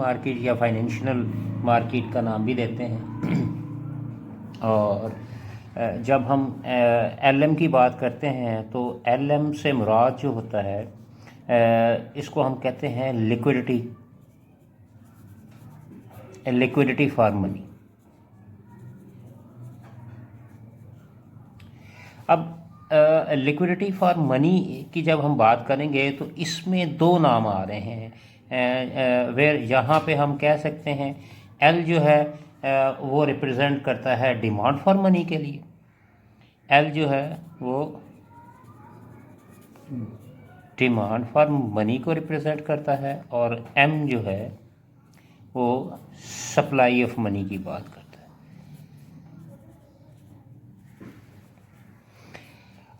Market या financial market का नाम भी देते हैं। और जब हम एलएम की बात करते हैं तो एलएम से मुराद जो होता है इसको हम कहते हैं लिक्विडिटी फॉर मनी। अब लिक्विडिटी फॉर मनी की जब हम बात करेंगे तो इसमें दो नाम आ रहे हैं वेर यहाँ पे हम कह सकते हैं एल जो है वो रिप्रेजेंट करता है डिमांड फॉर मनी के लिए, एल जो है वो डिमांड फॉर मनी को रिप्रेजेंट करता है, और एम जो है वो सप्लाई ऑफ मनी की बात करता है।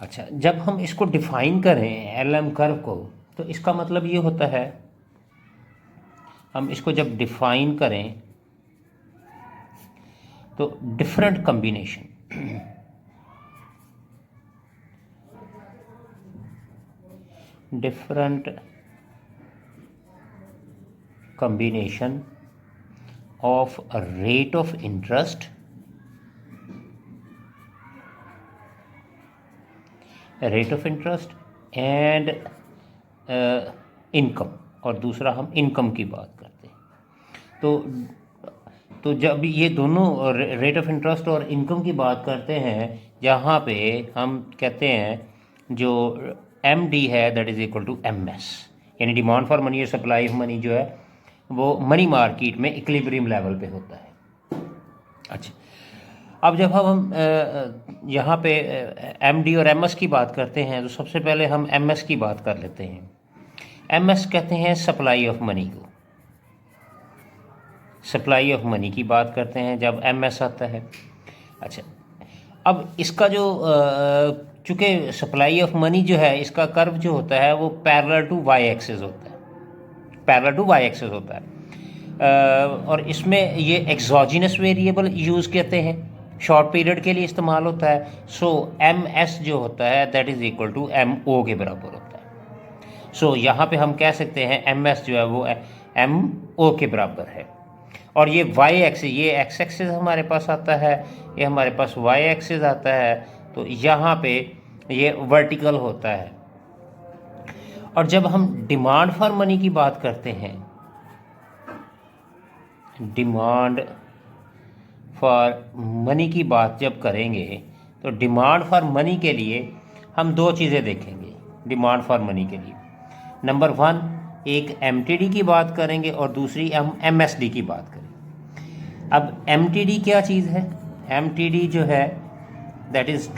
अच्छा, जब हम इसको डिफाइन करें एलएम कर्व को तो इसका मतलब ये होता है, हम इसको जब डिफाइन करें तो different combination of a rate of interest and income, और दूसरा हम इनकम की बात करते हैं। तो जब ये दोनों रेट ऑफ इंटरेस्ट और इनकम की बात करते हैं, जहाँ पे हम कहते हैं जो एम डी है that is equal to M S, यानी डिमांड फॉर मनी और सप्लाई ऑफ मनी जो है वो मनी मार्केट में इक्विलिब्रियम लेवल पे होता है। अच्छा, अब जब हम यहाँ पे एम डी और एम एस की बात करते हैं तो सबसे पहले हम एम एस की बात कर लेते हैं। एम एस कहते हैं सप्लाई ऑफ मनी को, सप्लाई ऑफ मनी की बात करते हैं जब एम एस आता है। अच्छा, अब इसका जो चूँकि सप्लाई ऑफ मनी जो है इसका कर्व जो होता है वो पैरेलल टू वाई एक्सिस होता है, और इसमें ये एक्सोजिनस वेरिएबल यूज़ करते हैं, शॉर्ट पीरियड के लिए इस्तेमाल होता है। सो एम एस जो होता है that is equal to M O के बराबर होता है। सो यहाँ पे हम कह सकते हैं एम एस जो है वो एम ओ के बराबर है, और ये वाई एक्सिस, ये एक्स एक्सिस हमारे पास आता है, ये हमारे पास वाई एक्सिस आता है, तो यहाँ पे ये वर्टिकल होता है। और जब हम डिमांड फॉर मनी की बात करते हैं, डिमांड फॉर मनी की बात जब करेंगे तो डिमांड फॉर मनी के लिए हम दो चीज़ें देखेंगे। डिमांड फॉर मनी के लिए नंबर वन एक एमटीडी की बात करेंगे और दूसरी हम एमएसडी की बात करेंगे। अब एमटीडी क्या चीज़ है? एमटीडी जो है that is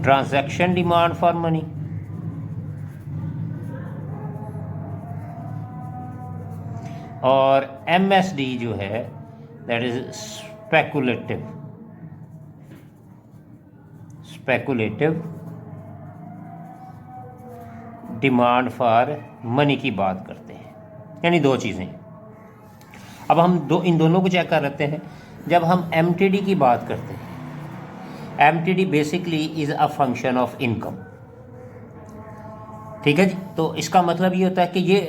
transaction demand for money, और एमएसडी जो है that is speculative demand for money की बात करते हैं, यानी दो चीज़ें। अब हम इन दोनों को चेक कर लेते हैं। जब हम एमटीडी की बात करते हैं, MTD basically is a function of income, ठीक है जी। तो इसका मतलब ये होता है कि ये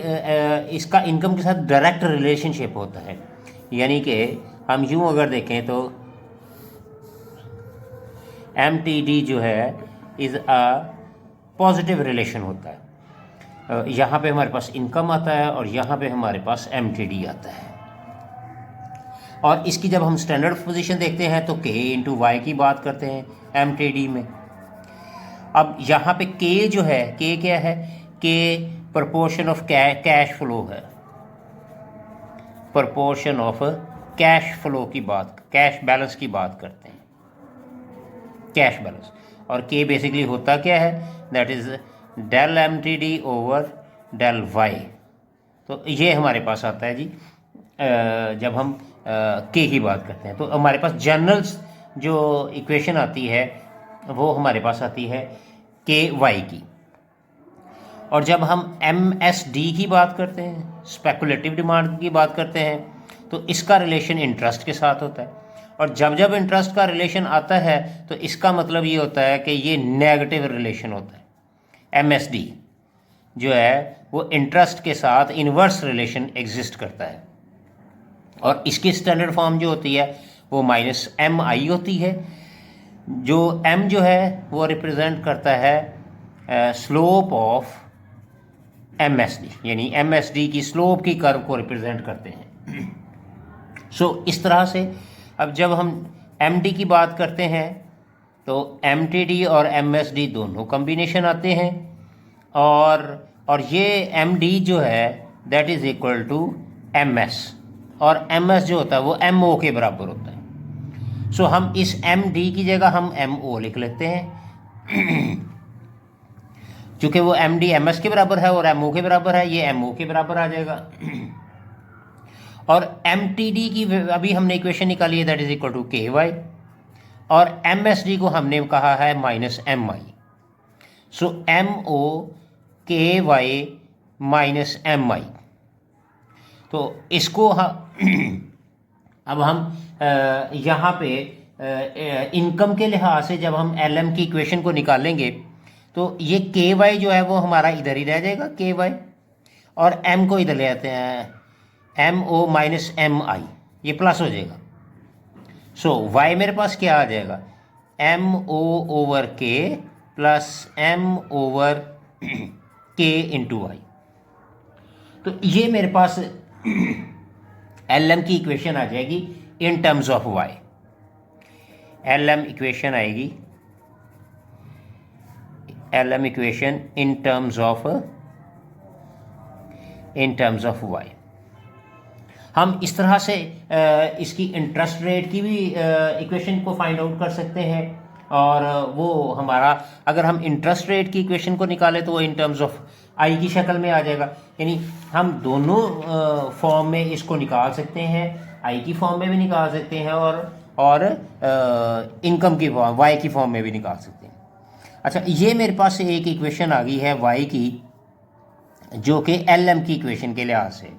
इसका इनकम के साथ डायरेक्ट रिलेशनशिप होता है, यानी कि हम यूँ अगर देखें तो एमटीडी जो है इज़ अ पॉजिटिव रिलेशन होता है। यहाँ पे हमारे पास इनकम आता है और यहाँ पे हमारे पास एमटीडी आता है। और इसकी जब हम स्टैंडर्ड पोजीशन देखते हैं तो के इंटू वाई की बात करते हैं एमटीडी में। अब यहाँ पे के जो है, के क्या है? के प्रोपोर्शन ऑफ कैश फ्लो है, प्रोपोर्शन ऑफ कैश फ्लो की बात, कैश बैलेंस की बात करते हैं, कैश बैलेंस। और के बेसिकली होता क्या है? That is del MTD over del Y. तो ये हमारे पास आता है जी जब हम के की बात करते हैं। तो हमारे पास जनरल जो इक्वेशन आती है वो हमारे पास आती है के वाई की। और जब हम एम एस डी की बात करते हैं, स्पेकुलेटिव डिमांड की बात करते हैं, तो इसका रिलेशन इंटरेस्ट के साथ होता है। और जब इंटरेस्ट का रिलेशन आता है तो इसका मतलब ये होता है कि ये नेगेटिव रिलेशन होता है। एम एस डी जो है वो इंटरेस्ट के साथ इन्वर्स रिलेशन एग्जिस्ट करता है, और इसकी स्टैंडर्ड फॉर्म जो होती है वो माइनस एम आई होती है, जो एम जो है वो रिप्रेजेंट करता है slope of M S D, यानी एम एस डी की स्लोप की कर्व को रिप्रेजेंट करते हैं। सो इस तरह से अब जब हम एम डी की बात करते हैं तो एम टी डी और एम एस डी दोनों कम्बिनेशन आते हैं, और ये एम डी जो है that is equal to M S, और एम एस जो होता है वो एम ओ के बराबर होता है। सो हम इस एम डी की जगह हम एम ओ लिख लेते हैं चूँकि वो एम डी एम एस के बराबर है और एम ओ के बराबर है, ये एम ओ के बराबर आ जाएगा। और एम टी डी की अभी हमने इक्वेशन निकाली है दैट इज इक्वल टू के वाई, और एम एस डी को हमने कहा है माइनस एम आई। सो एम ओ के वाई माइनस एम आई, तो इसको अब हम यहाँ पे इनकम के लिहाज से जब हम एल एम की इक्वेशन को निकालेंगे तो ये के वाई जो है वो हमारा इधर ही रह जाएगा, के वाई, और एम को इधर ले आते हैं, एम ओ माइनस एम आई, ये प्लस हो जाएगा। सो वाई मेरे पास क्या आ जाएगा, M O over K plus M over K into Y. तो ये मेरे पास एल एम की इक्वेशन आ जाएगी in terms of Y. L M equation आएगी, L M equation in terms of Y. हम इस तरह से इसकी इंटरेस्ट रेट की भी इक्वेशन को फाइंड आउट कर सकते हैं, और वो हमारा अगर हम इंटरेस्ट रेट की इक्वेशन को निकालें तो वो इन टर्म्स ऑफ आई की शक्ल में आ जाएगा, यानी हम दोनों फॉर्म में इसको निकाल सकते हैं, आई की फॉर्म में भी निकाल सकते हैं और इनकम की फॉर्म वाई की फॉर्म में भी निकाल सकते हैं। अच्छा, ये मेरे पास एक इक्वेशन आ गई है वाई की जो कि एल एम की इक्वेशन के लिहाज से।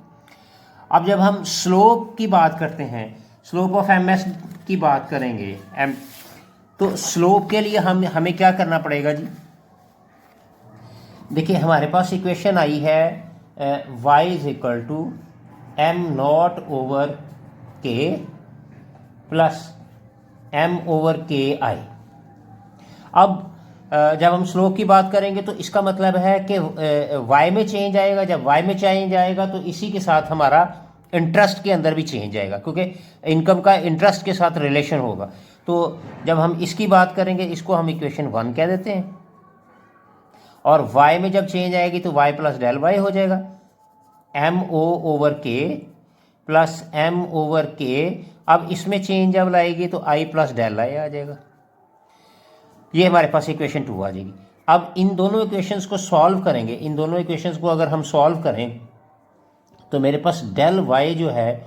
अब जब हम स्लोप की बात करते हैं, स्लोप ऑफ एम एस की बात करेंगे एम, तो स्लोप के लिए हमें क्या करना पड़ेगा जी। देखिए हमारे पास इक्वेशन आई है y is equal to M nought over K plus M over K i. अब जब हम स्लोप की बात करेंगे तो इसका मतलब है कि y में चेंज आएगा, जब y में चेंज आएगा तो इसी के साथ हमारा इंटरेस्ट के अंदर भी चेंज आएगा, क्योंकि इनकम का इंटरेस्ट के साथ रिलेशन होगा। तो जब हम इसकी बात करेंगे इसको हम इक्वेशन 1 कह देते हैं, और y में जब चेंज आएगी तो y प्लस डेल वाई हो जाएगा, M O over K plus M over के। अब इसमें चेंज जब लाएगी तो i प्लस डेल आई आ जाएगा, ये हमारे पास इक्वेशन 2 आ जाएगी। अब इन दोनों इक्वेशंस को सॉल्व करेंगे, इन दोनों इक्वेशंस को अगर हम सॉल्व करें तो मेरे पास डेल वाई जो है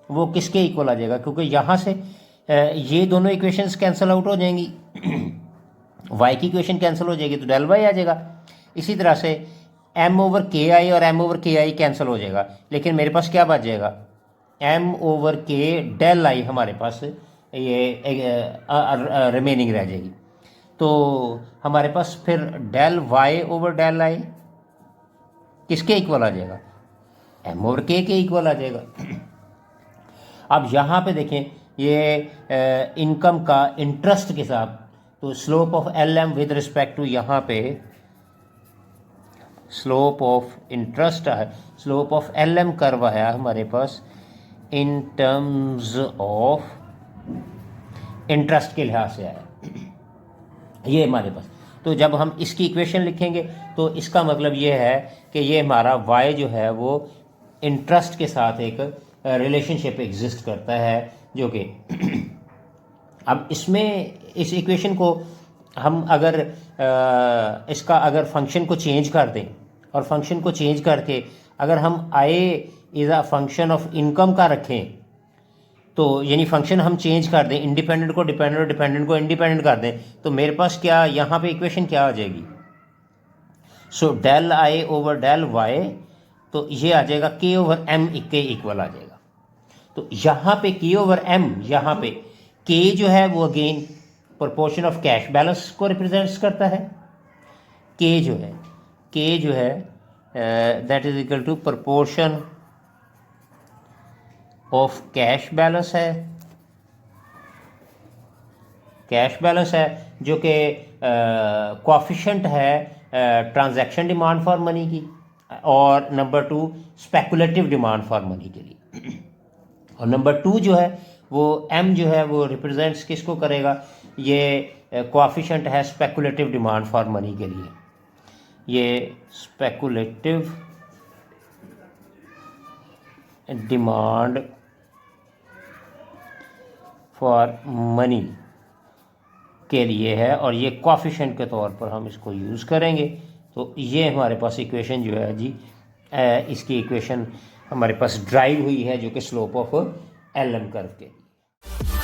वो किसके इक्वल आ जाएगा, क्योंकि यहाँ से ये दोनों इक्वेशंस कैंसिल आउट हो जाएंगी, y की इक्वेशन कैंसिल हो जाएगी तो डेल वाई आ जाएगा। इसी तरह से m ओवर के आई और m over K I cancel हो जाएगा, लेकिन मेरे पास क्या बच जाएगा, m ओवर के डेल आई हमारे पास ये रिमेनिंग रह जाएगी। तो हमारे पास फिर del y over del i किसके इक्वल आ जाएगा, m ओवर k के इक्वल आ जाएगा। अब यहाँ पे देखें ये इनकम का इंटरेस्ट के साथ, तो slope of L M with respect to यहाँ पे स्लोप ऑफ इंटरेस्ट है, slope of L M curve है हमारे पास इन टर्म्स ऑफ इंटरेस्ट के लिहाज से आया ये हमारे पास। तो जब हम इसकी इक्वेशन लिखेंगे तो इसका मतलब ये है कि ये हमारा y जो है वो इंटरेस्ट के साथ एक रिलेशनशिप एग्जिस्ट करता है, जो कि अब इसमें इस इक्वेशन को हम अगर इसका अगर फंक्शन को चेंज कर दें, और फंक्शन को चेंज करके अगर हम I is a function of income का रखें, तो यानी फंक्शन हम चेंज कर दें, इंडिपेंडेंट को डिपेंडेंट और डिपेंडेंट को इंडिपेंडेंट कर दें, तो मेरे पास क्या यहाँ पे इक्वेशन क्या आ जाएगी, so del i over del Y, तो ये आ जाएगा के ओवर एम के इक्वल आ जाएगा। तो यहाँ पे के ओवर एम, यहाँ पे के जो है वो again proportion of cash balance को रिप्रेजेंट्स करता है। के जो है that is equal to proportion of cash balance है, कैश बैलेंस है जो कि कोएफिशिएंट है ट्रांजैक्शन डिमांड फॉर मनी की, और number 2 speculative demand for money के लिए। और नंबर 2 जो है वो एम जो है वो रिप्रेजेंट्स किसको करेगा, ये कोएफिशिएंट है स्पेकुलेटिव डिमांड फॉर मनी के लिए, ये स्पेकुलेटिव डिमांड फॉर मनी के लिए है, और ये कोएफिशिएंट के तौर पर हम इसको यूज़ करेंगे। तो ये हमारे पास इक्वेशन जो है जी, इसकी इक्वेशन हमारे पास ड्राइव हुई है जो कि slope of L M curve के लिए।